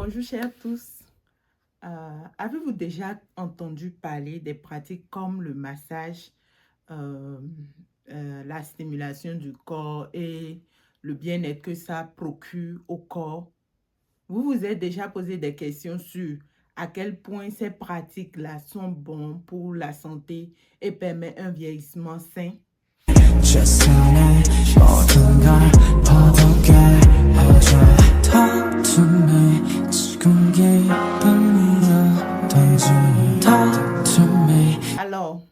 Bonjour chers tous. Avez-vous déjà entendu parler des pratiques comme le massage, euh, la stimulation du corps et le bien-être que ça procure au corps? Vous vous êtes déjà posé des questions sur à quel point ces pratiques-là sont bonnes pour la santé et permettent un vieillissement sain? 최선의 모든 걸 포기해 Talk to me 지금 기분이야 Talk to me. Alors,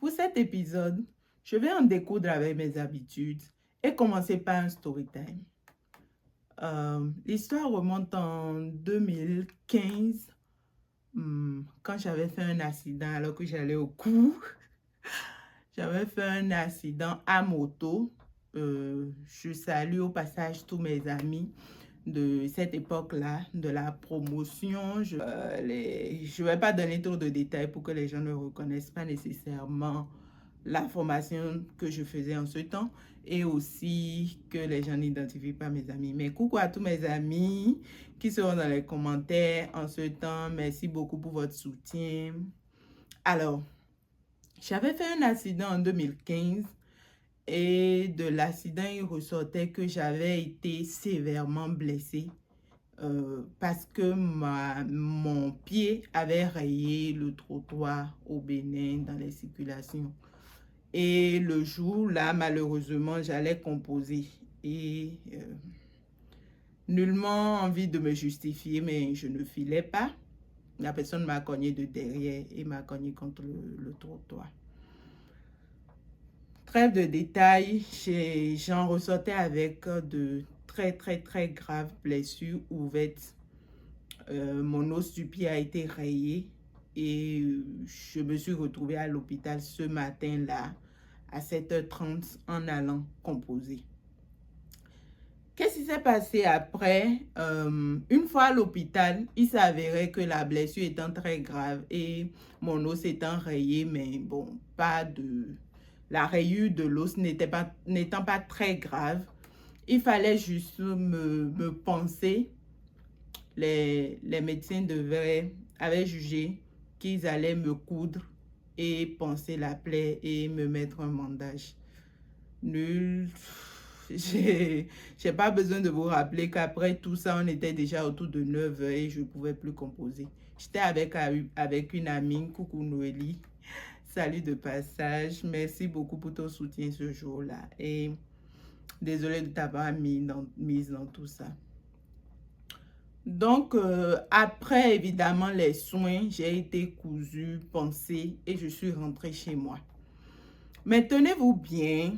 pour cet épisode, je vais en découdre avec mes habitudes et commencer par un story time. L'histoire remonte en 2015, quand j'avais fait un accident alors que j'allais au cours. J'avais fait un accident à moto. Je salue au passage tous mes amis de cette époque-là, de la promotion. Je ne vais pas donner trop de détails pour que les gens ne reconnaissent pas nécessairement la formation que je faisais en ce temps et aussi que les gens n'identifient pas mes amis. Mais coucou à tous mes amis qui seront dans les commentaires en ce temps. Merci beaucoup pour votre soutien. Alors, j'avais fait un accident en 2015 et de l'accident, il ressortait que j'avais été sévèrement blessée parce que mon pied avait rayé le trottoir au Bénin dans les circulations. Et le jour là, malheureusement, j'allais composer et nullement envie de me justifier, mais je ne filais pas. La personne m'a cogné de derrière et m'a cogné contre le trottoir. Trêve de détails, j'en ressortais avec de très graves blessures ouvertes. Mon os du pied a été rayé et je me suis retrouvée à l'hôpital ce matin-là à 7h30 en allant composer. Qu'est-ce qui s'est passé après? Une fois à l'hôpital, il s'avérait que la blessure étant très grave et mon os étant rayé, mais bon, la rayure de l'os n'étant pas très grave, il fallait juste me panser. Les médecins avaient jugé qu'ils allaient me coudre et panser la plaie et me mettre un bandage. Nul. J'ai pas besoin de vous rappeler qu'après tout ça, on était déjà autour de 9h et je ne pouvais plus composer. J'étais avec une amie, coucou Noélie. Salut de passage. Merci beaucoup pour ton soutien ce jour-là. Et désolée de t'avoir mise dans tout ça. Donc, après, évidemment, les soins, j'ai été cousue, pansée et je suis rentrée chez moi. Mais tenez-vous bien,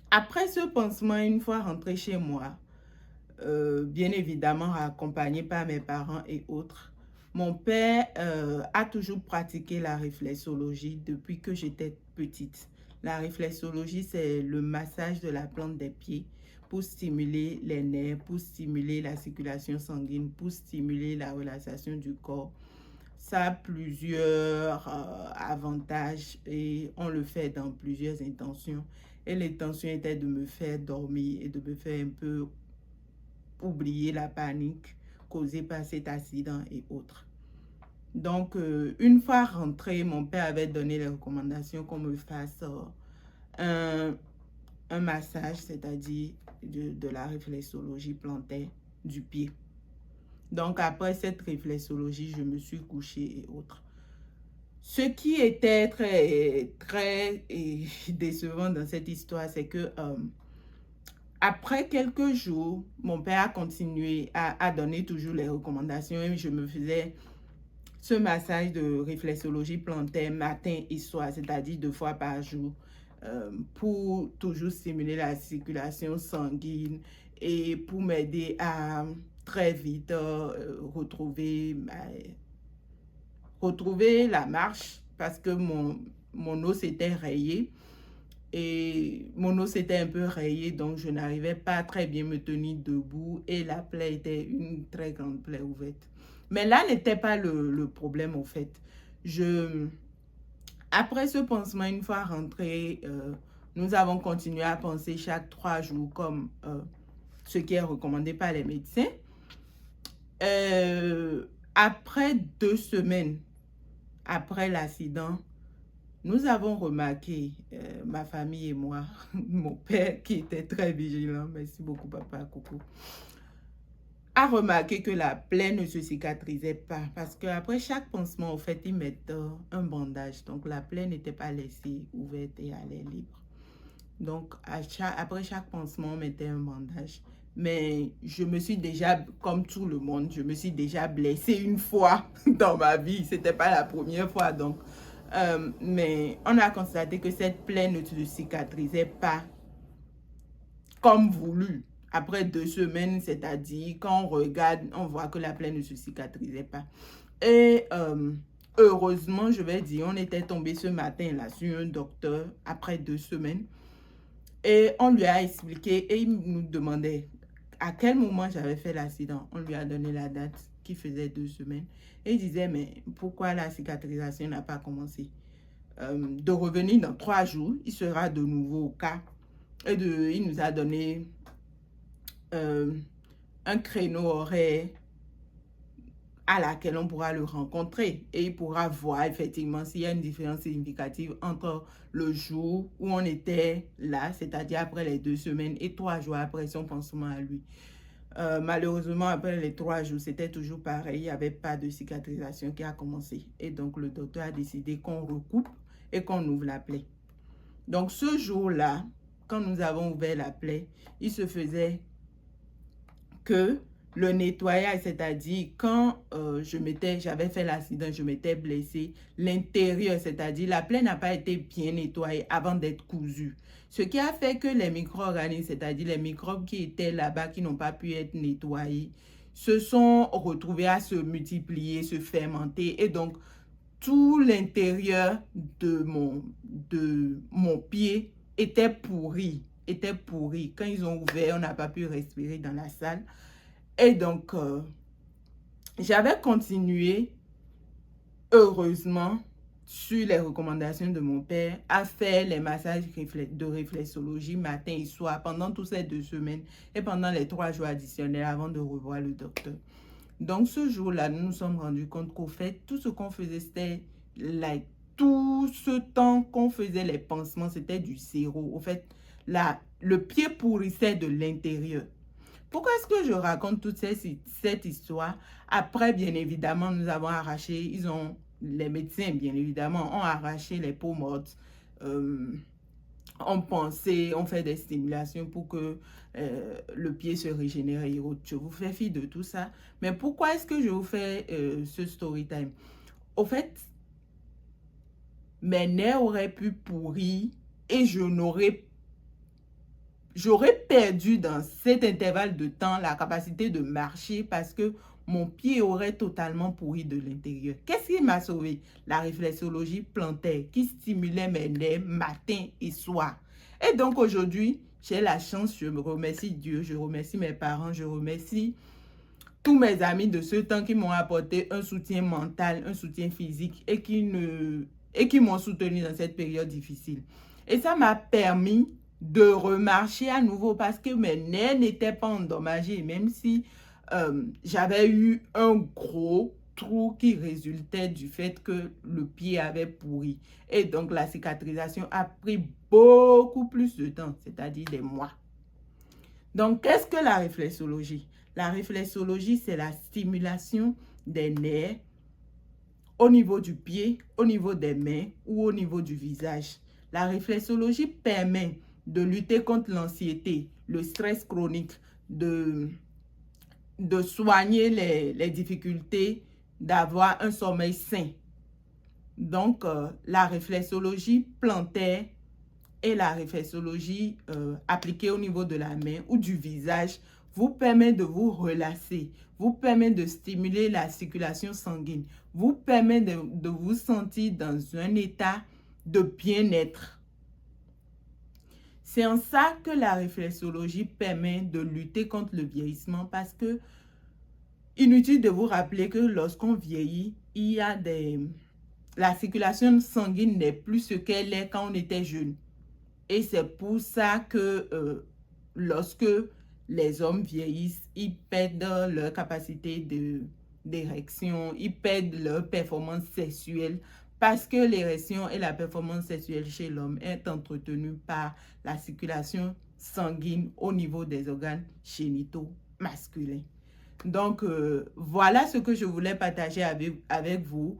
après ce pansement, une fois rentrée chez moi, bien évidemment accompagnée par mes parents et autres, mon père a toujours pratiqué la réflexologie depuis que j'étais petite. La réflexologie, c'est le massage de la plante des pieds pour stimuler les nerfs, pour stimuler la circulation sanguine, pour stimuler la relaxation du corps. Ça a plusieurs avantages et on le fait dans plusieurs intentions. Et l'intention était de me faire dormir et de me faire un peu oublier la panique causée par cet accident et autres. Donc, une fois rentrée, mon père avait donné les recommandations qu'on me fasse un massage, c'est-à-dire de la réflexologie plantaire du pied. Donc, après cette réflexologie, je me suis couchée et autres. Ce qui était très décevant dans cette histoire, c'est que après quelques jours, mon père a continué à donner toujours les recommandations et je me faisais ce massage de réflexologie plantaire matin et soir, c'est-à-dire 2 fois par jour, pour toujours stimuler la circulation sanguine et pour m'aider à très vite retrouver la marche parce que mon os était rayé et mon os était un peu rayé, donc je n'arrivais pas très bien me tenir debout et la plaie était une très grande plaie ouverte. Mais là n'était pas le problème au fait. Après ce pansement, une fois rentré, nous avons continué à panser chaque 3 jours comme ce qui est recommandé par les médecins. après 2 semaines après l'accident, nous avons remarqué, ma famille et moi, mon père qui était très vigilant, merci beaucoup papa, coucou, a remarqué que la plaie ne se cicatrisait pas parce qu'après chaque pansement, au fait, ils mettent un bandage. Donc, la plaie n'était pas laissée ouverte et allait libre. Donc, après chaque pansement, on mettait un bandage. Mais je me suis déjà, comme tout le monde, je me suis déjà blessée une fois dans ma vie. Ce n'était pas la première fois. Donc, mais on a constaté que cette plaie ne se cicatrisait pas comme voulu. Après 2 semaines, c'est-à-dire quand on regarde, on voit que la plaie ne se cicatrisait pas. Et heureusement, je vais dire, on était tombé ce matin-là sur un docteur après 2 semaines. Et on lui a expliqué et il nous demandait à quel moment j'avais fait l'accident. On lui a donné la date qui faisait 2 semaines. Et il disait, mais pourquoi la cicatrisation n'a pas commencé? De revenir dans 3 jours, il sera de nouveau au cas. Et il nous a donné un créneau horaire à laquelle on pourra le rencontrer et il pourra voir effectivement s'il y a une différence significative entre le jour où on était là, c'est-à-dire après les 2 semaines et 3 jours après son pansement à lui. Malheureusement, après les 3 jours, c'était toujours pareil, il n'y avait pas de cicatrisation qui a commencé. Et donc, le docteur a décidé qu'on recoupe et qu'on ouvre la plaie. Donc, ce jour-là, quand nous avons ouvert la plaie, il se faisait que le nettoyage, c'est-à-dire quand j'avais fait l'accident, je m'étais blessée, l'intérieur, c'est-à-dire la plaie n'a pas été bien nettoyée avant d'être cousue. Ce qui a fait que les micro-organismes, c'est-à-dire les microbes qui étaient là-bas, qui n'ont pas pu être nettoyés, se sont retrouvés à se multiplier, se fermenter. Et donc, tout l'intérieur de mon pied était pourri. Quand ils ont ouvert, on n'a pas pu respirer dans la salle. Et donc, j'avais continué, heureusement, sur les recommandations de mon père, à faire les massages de réflexologie matin et soir pendant toutes ces 2 semaines et pendant les 3 jours additionnels avant de revoir le docteur. Donc, ce jour-là, nous nous sommes rendus compte qu'au fait, tout ce qu'on faisait, c'était tout ce temps qu'on faisait les pansements, c'était du zéro. Au fait, le pied pourrissait de l'intérieur. Pourquoi est-ce que je raconte toute cette histoire? Après, bien évidemment, nous avons arraché, les médecins, bien évidemment, ont arraché les peaux mortes. On pensait, on fait des stimulations pour que le pied se régénère et autres. Je vous fais fi de tout ça. Mais pourquoi est-ce que je vous fais ce story time? Au fait, mes nerfs auraient pu pourrir et j'aurais perdu dans cet intervalle de temps la capacité de marcher parce que mon pied aurait totalement pourri de l'intérieur. Qu'est-ce qui m'a sauvé? La réflexologie plantaire qui stimulait mes nerfs matin et soir. Et donc aujourd'hui, j'ai la chance, je me remercie Dieu, je remercie mes parents, je remercie tous mes amis de ce temps qui m'ont apporté un soutien mental, un soutien physique et qui m'ont soutenu dans cette période difficile. Et ça m'a permis de remarcher à nouveau parce que mes nerfs n'étaient pas endommagés, même si j'avais eu un gros trou qui résultait du fait que le pied avait pourri. Et donc, la cicatrisation a pris beaucoup plus de temps, c'est-à-dire des mois. Donc, qu'est-ce que la réflexologie? La réflexologie, c'est la stimulation des nerfs au niveau du pied, au niveau des mains ou au niveau du visage. La réflexologie permet de lutter contre l'anxiété, le stress chronique, de soigner les difficultés d'avoir un sommeil sain. Donc, la réflexologie plantaire et la réflexologie appliquée au niveau de la main ou du visage vous permet de vous relâcher, vous permet de stimuler la circulation sanguine, vous permet de vous sentir dans un état de bien-être. C'est en ça que la réflexologie permet de lutter contre le vieillissement parce que inutile de vous rappeler que lorsqu'on vieillit, la circulation sanguine n'est plus ce qu'elle est quand on était jeune. Et c'est pour ça que lorsque les hommes vieillissent, ils perdent leur capacité d'érection, ils perdent leur performance sexuelle parce que l'érection et la performance sexuelle chez l'homme est entretenue par la circulation sanguine au niveau des organes génitaux masculins. Donc, voilà ce que je voulais partager avec vous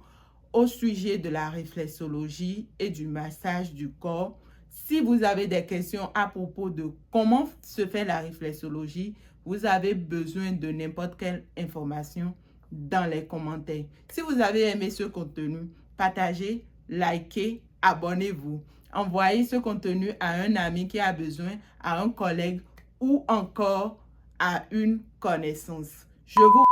au sujet de la réflexologie et du massage du corps. Si vous avez des questions à propos de comment se fait la réflexologie, vous avez besoin de n'importe quelle information dans les commentaires. Si vous avez aimé ce contenu, partagez, likez, abonnez-vous. Envoyez ce contenu à un ami qui a besoin, à un collègue ou encore à une connaissance. Je vous